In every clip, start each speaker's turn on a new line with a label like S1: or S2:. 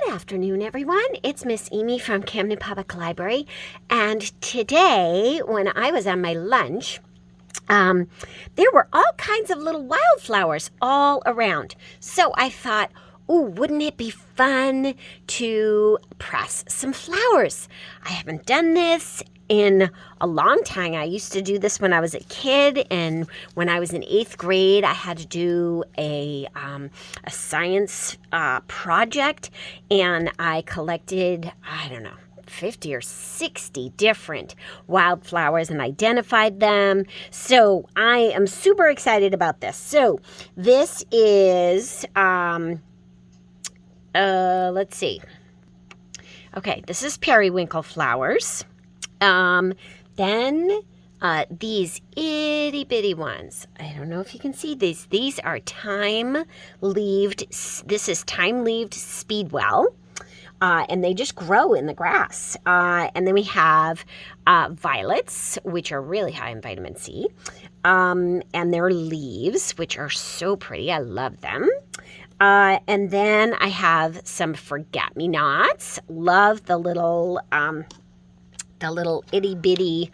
S1: Good afternoon, everyone. It's Miss Amy from Camden Public Library. And today, when I was on my lunch, there were all kinds of little wildflowers all around. So I thought, ooh, wouldn't it be fun to press some flowers? I haven't done this in a long time. I used to do this when I was a kid, and when I was in 8th grade, I had to do a science project, and I collected, I don't know, 50 or 60 different wildflowers and identified them. So I am super excited about this. So this is, let's see. Okay, this is periwinkle flowers. Then these itty bitty ones. I don't know if you can see these. These are time-leaved. This is time-leaved speedwell. And they just grow in the grass. And then we have violets, which are really high in vitamin C. And their leaves, which are so pretty. I love them. And then I have some forget-me-nots. Love the little itty bitty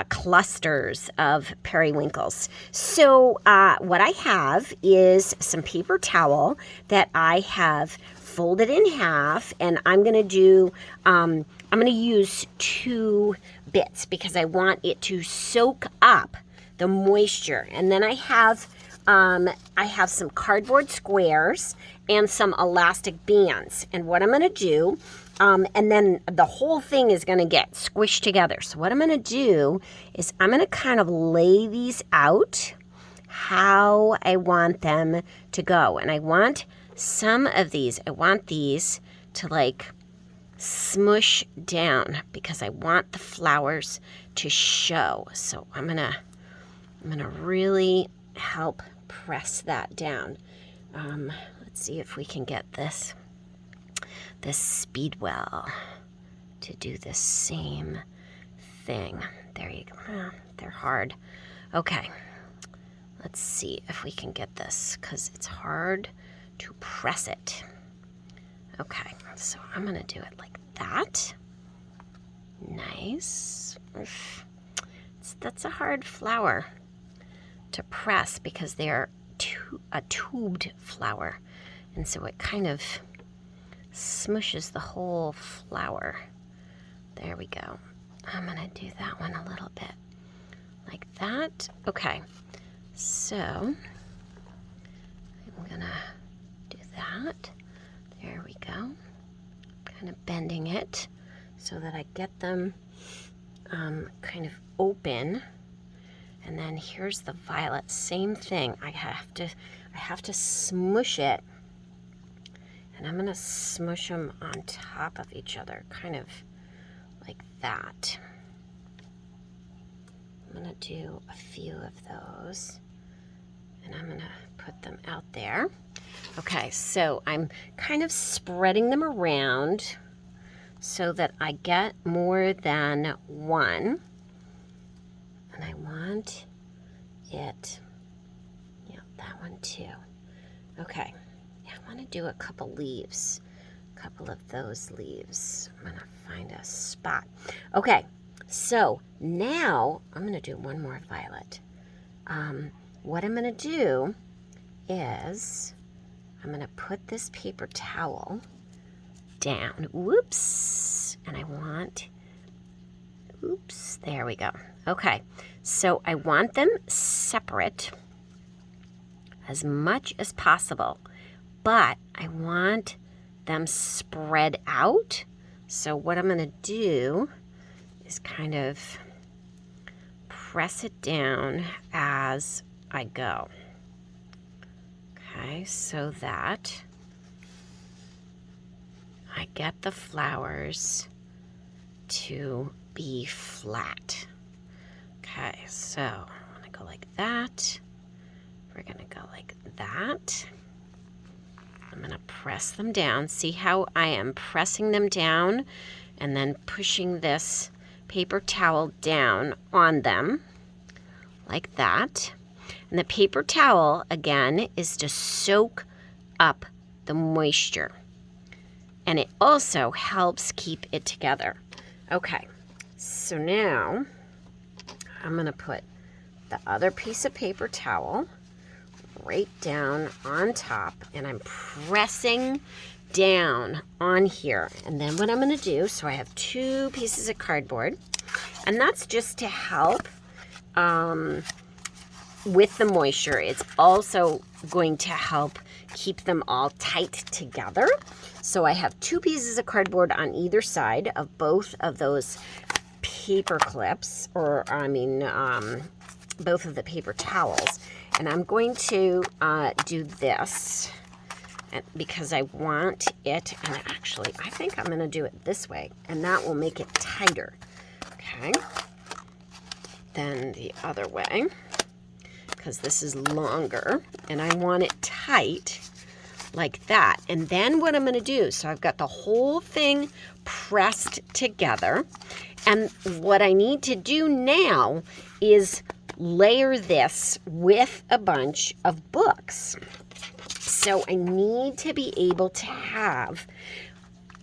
S1: clusters of periwinkles. So what I have is some paper towel that I have folded in half, and I'm going to use 2 bits because I want it to soak up the moisture. And then I have some cardboard squares and some elastic bands. And what I'm going to do, and then the whole thing is going to get squished together. So what I'm going to do is I'm going to kind of lay these out how I want them to go. And I want some of these, I want these to like smush down because I want the flowers to show. So I'm gonna really help press that down. Let's see if we can get this speedwell to do the same thing. There you go. They're hard. Okay, let's see if we can get this because it's hard to press it. Okay, so I'm gonna do it like that. Nice. That's a hard flower to press because they're a tubed flower, and so it kind of smushes the whole flower. There we go. I'm gonna do that one a little bit like that. Okay, so I'm gonna do that. There we go. Kind of bending it so that I get them kind of open. And then here's the violet. Same thing. I have to smush it, and I'm gonna smush them on top of each other, kind of like that. I'm gonna do a few of those, and I'm gonna put them out there. Okay, so I'm kind of spreading them around so that I get more than one. And I want it, yeah, that one too. Okay, yeah, I want to do a couple leaves, a couple of those leaves. I'm gonna find a spot. Okay, so now I'm gonna do one more violet. What I'm gonna do is I'm gonna put this paper towel down. Whoops, and I want, oops, there we go. Okay, so I want them separate as much as possible, but I want them spread out. So what I'm gonna do is kind of press it down as I go. Okay, so that I get the flowers to be flat. Okay, so I'm gonna go like that. We're gonna go like that. I'm gonna press them down. See how I am pressing them down and then pushing this paper towel down on them like that. And the paper towel, again, is to soak up the moisture. and it also helps keep it together. Okay, so now I'm gonna put the other piece of paper towel right down on top, and I'm pressing down on here. And then what I'm gonna do, so I have 2 pieces of cardboard, and that's just to help with the moisture. It's also going to help keep them all tight together. So I have 2 pieces of cardboard on either side of both of those paper clips, or both of the paper towels. And I'm going to do this because I want it, and actually I think I'm going to do it this way, and that will make it tighter, okay, than the other way, because this is longer, and I want it tight like that. And then what I'm going to do, so I've got the whole thing pressed together, and what I need to do now is layer this with a bunch of books. So I need to be able to have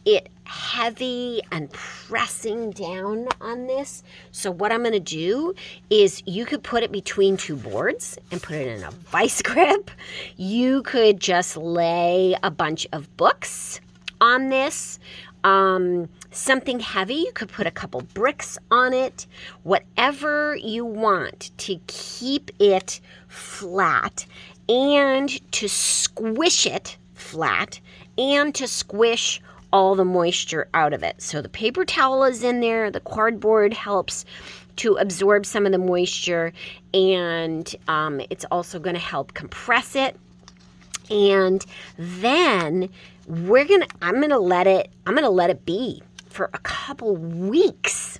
S1: it heavy and pressing down on this. So what I'm going to do is, you could put it between 2 boards and put it in a vice grip. You could just lay a bunch of books on this. Something heavy, you could put a couple bricks on it. Whatever you want to keep it flat and to squish it flat and to squish all the moisture out of it. So the paper towel is in there, the cardboard helps to absorb some of the moisture, and it's also going to help compress it. And then I'm gonna let it be for a couple weeks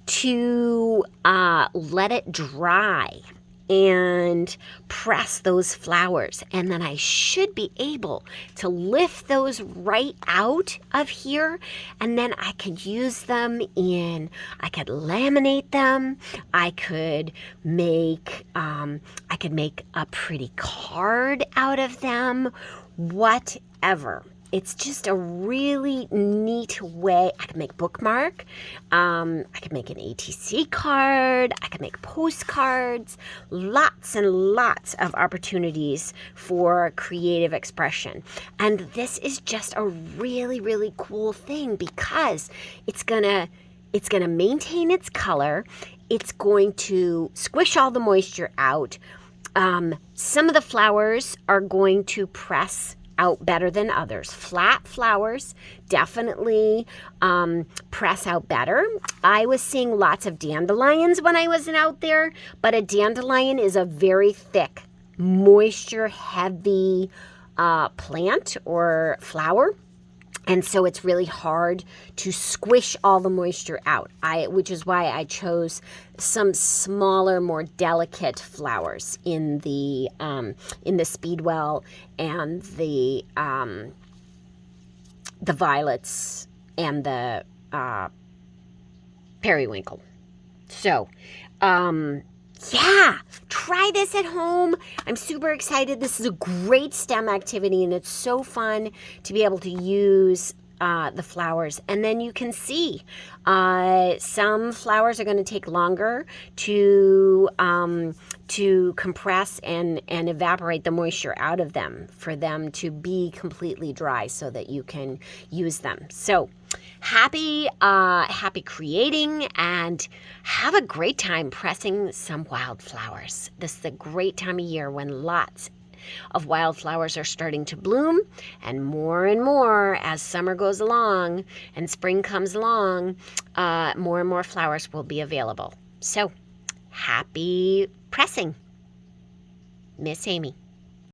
S1: to let it dry and press those flowers. And then I should be able to lift those right out of here, and then I could use them I could laminate them. I could make a pretty card out of them, whatever. It's just a really neat way. I could make bookmark. I could make an ATC card. I could make postcards. Lots and lots of opportunities for creative expression. And this is just a really, really cool thing, because it's gonna maintain its color. It's going to squish all the moisture out. Some of the flowers are going to press out better than others. Flat flowers definitely press out better. I was seeing lots of dandelions when I wasn't out there, but a dandelion is a very thick, moisture-heavy plant or flower. And so it's really hard to squish all the moisture out, which is why I chose some smaller, more delicate flowers in the speedwell and the violets and the periwinkle. So, yeah, try this at home. I'm super excited. This is a great STEM activity, and it's so fun to be able to use the flowers. And then you can see some flowers are going to take longer to compress and evaporate the moisture out of them, for them to be completely dry so that you can use them. So happy creating, and have a great time pressing some wildflowers. This is a great time of year when lots of wildflowers are starting to bloom, and more as summer goes along and spring comes along, more and more flowers will be available. So happy pressing. Miss Amy.